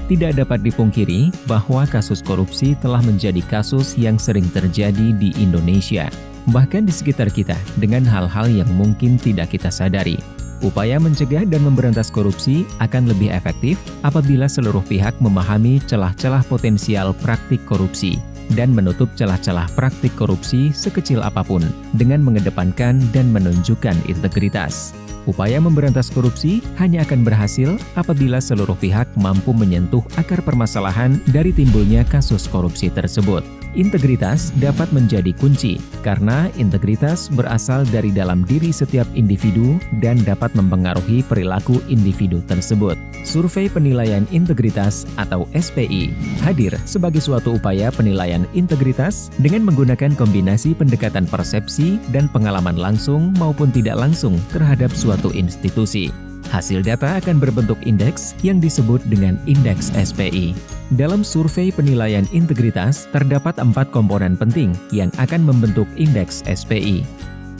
Tidak dapat dipungkiri bahwa kasus korupsi telah menjadi kasus yang sering terjadi di Indonesia, bahkan di sekitar kita, dengan hal-hal yang mungkin tidak kita sadari. Upaya mencegah dan memberantas korupsi akan lebih efektif apabila seluruh pihak memahami celah-celah potensial praktik korupsi dan menutup celah-celah praktik korupsi sekecil apapun dengan mengedepankan dan menunjukkan integritas. Upaya memberantas korupsi hanya akan berhasil apabila seluruh pihak mampu menyentuh akar permasalahan dari timbulnya kasus korupsi tersebut. Integritas dapat menjadi kunci, karena integritas berasal dari dalam diri setiap individu dan dapat mempengaruhi perilaku individu tersebut. Survei Penilaian Integritas atau SPI hadir sebagai suatu upaya penilaian integritas dengan menggunakan kombinasi pendekatan persepsi dan pengalaman langsung maupun tidak langsung terhadap suatu institusi. Hasil data akan berbentuk indeks yang disebut dengan indeks SPI. Dalam survei penilaian integritas, terdapat 4 komponen penting yang akan membentuk indeks SPI,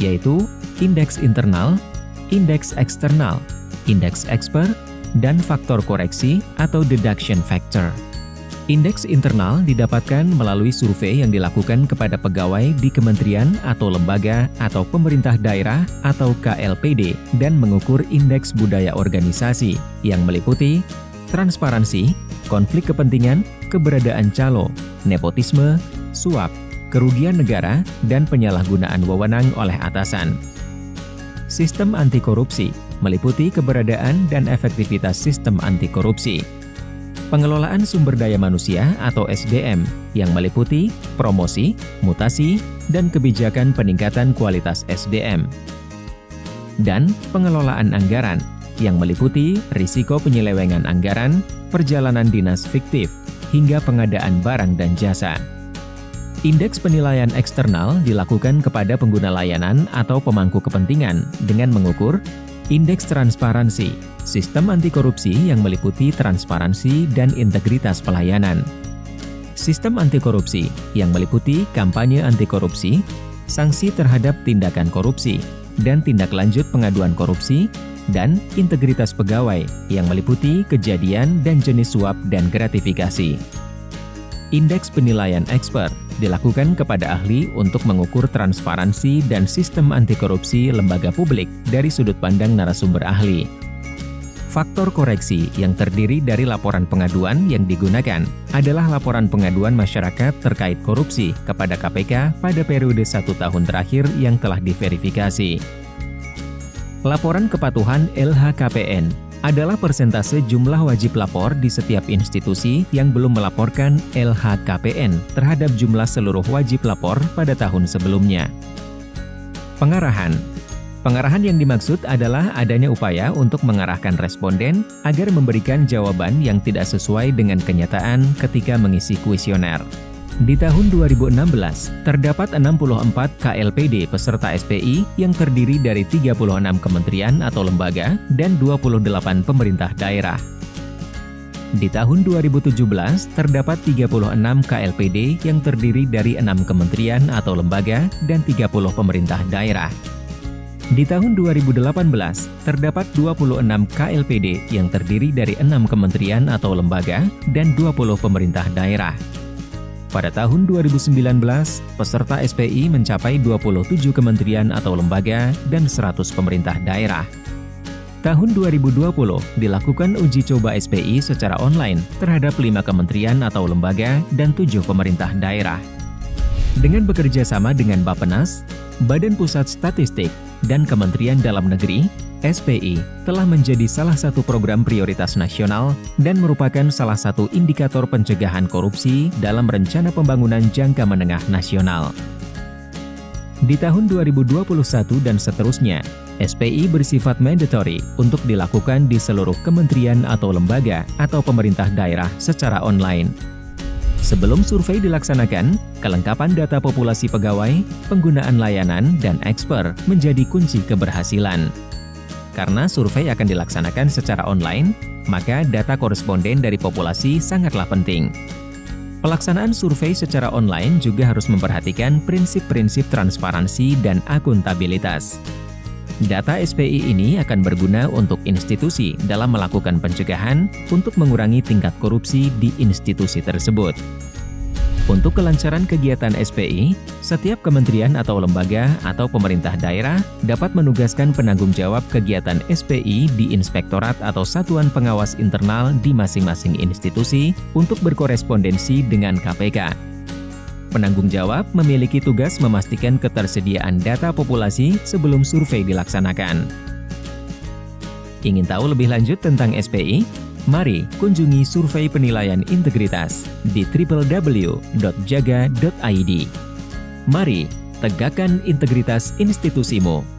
yaitu indeks internal, indeks eksternal, indeks expert, dan faktor koreksi atau deduction factor. Indeks internal didapatkan melalui survei yang dilakukan kepada pegawai di kementerian atau lembaga atau pemerintah daerah atau KLPD dan mengukur indeks budaya organisasi yang meliputi transparansi, konflik kepentingan, keberadaan calo, nepotisme, suap, kerugian negara, dan penyalahgunaan wewenang oleh atasan. Sistem anti korupsi meliputi keberadaan dan efektivitas sistem anti korupsi. Pengelolaan sumber daya manusia atau SDM yang meliputi promosi, mutasi, dan kebijakan peningkatan kualitas SDM. Dan pengelolaan anggaran yang meliputi risiko penyelewengan anggaran, perjalanan dinas fiktif, hingga pengadaan barang dan jasa. Indeks penilaian eksternal dilakukan kepada pengguna layanan atau pemangku kepentingan dengan mengukur indeks transparansi, sistem anti korupsi yang meliputi transparansi dan integritas pelayanan. Sistem anti korupsi yang meliputi kampanye anti korupsi, sanksi terhadap tindakan korupsi, dan tindak lanjut pengaduan korupsi, dan integritas pegawai yang meliputi kejadian dan jenis suap dan gratifikasi. Indeks penilaian expert dilakukan kepada ahli untuk mengukur transparansi dan sistem anti korupsi lembaga publik dari sudut pandang narasumber ahli. Faktor koreksi yang terdiri dari laporan pengaduan yang digunakan adalah laporan pengaduan masyarakat terkait korupsi kepada KPK pada periode 1 tahun terakhir yang telah diverifikasi. Laporan kepatuhan LHKPN adalah persentase jumlah wajib lapor di setiap institusi yang belum melaporkan LHKPN terhadap jumlah seluruh wajib lapor pada tahun sebelumnya. Pengarahan. Pengarahan yang dimaksud adalah adanya upaya untuk mengarahkan responden agar memberikan jawaban yang tidak sesuai dengan kenyataan ketika mengisi kuesioner. Di tahun 2016, terdapat 64 KLPD peserta SPI yang terdiri dari 36 kementerian atau lembaga dan 28 pemerintah daerah. Di tahun 2017, terdapat 36 KLPD yang terdiri dari 6 kementerian atau lembaga dan 30 pemerintah daerah. Di tahun 2018, terdapat 26 KLPD yang terdiri dari 6 kementerian atau lembaga dan 20 pemerintah daerah. Pada tahun 2019, peserta SPI mencapai 27 kementerian atau lembaga dan 100 pemerintah daerah. Tahun 2020 dilakukan uji coba SPI secara online terhadap 5 kementerian atau lembaga dan 7 pemerintah daerah. Dengan bekerja sama dengan Bappenas, Badan Pusat Statistik, dan Kementerian Dalam Negeri, SPI telah menjadi salah satu program prioritas nasional dan merupakan salah satu indikator pencegahan korupsi dalam rencana pembangunan jangka menengah nasional. Di tahun 2021 dan seterusnya, SPI bersifat mandatory untuk dilakukan di seluruh kementerian atau lembaga atau pemerintah daerah secara online. Sebelum survei dilaksanakan, kelengkapan data populasi pegawai, penggunaan layanan, dan eksper menjadi kunci keberhasilan. Karena survei akan dilaksanakan secara online, maka data koresponden dari populasi sangatlah penting. Pelaksanaan survei secara online juga harus memperhatikan prinsip-prinsip transparansi dan akuntabilitas. Data SPI ini akan berguna untuk institusi dalam melakukan pencegahan untuk mengurangi tingkat korupsi di institusi tersebut. Untuk kelancaran kegiatan SPI, setiap kementerian atau lembaga atau pemerintah daerah dapat menugaskan penanggung jawab kegiatan SPI di inspektorat atau satuan pengawas internal di masing-masing institusi untuk berkorespondensi dengan KPK. Penanggung jawab memiliki tugas memastikan ketersediaan data populasi sebelum survei dilaksanakan. Ingin tahu lebih lanjut tentang SPI? Mari kunjungi survei penilaian integritas di www.jaga.id. Mari tegakkan integritas institusimu.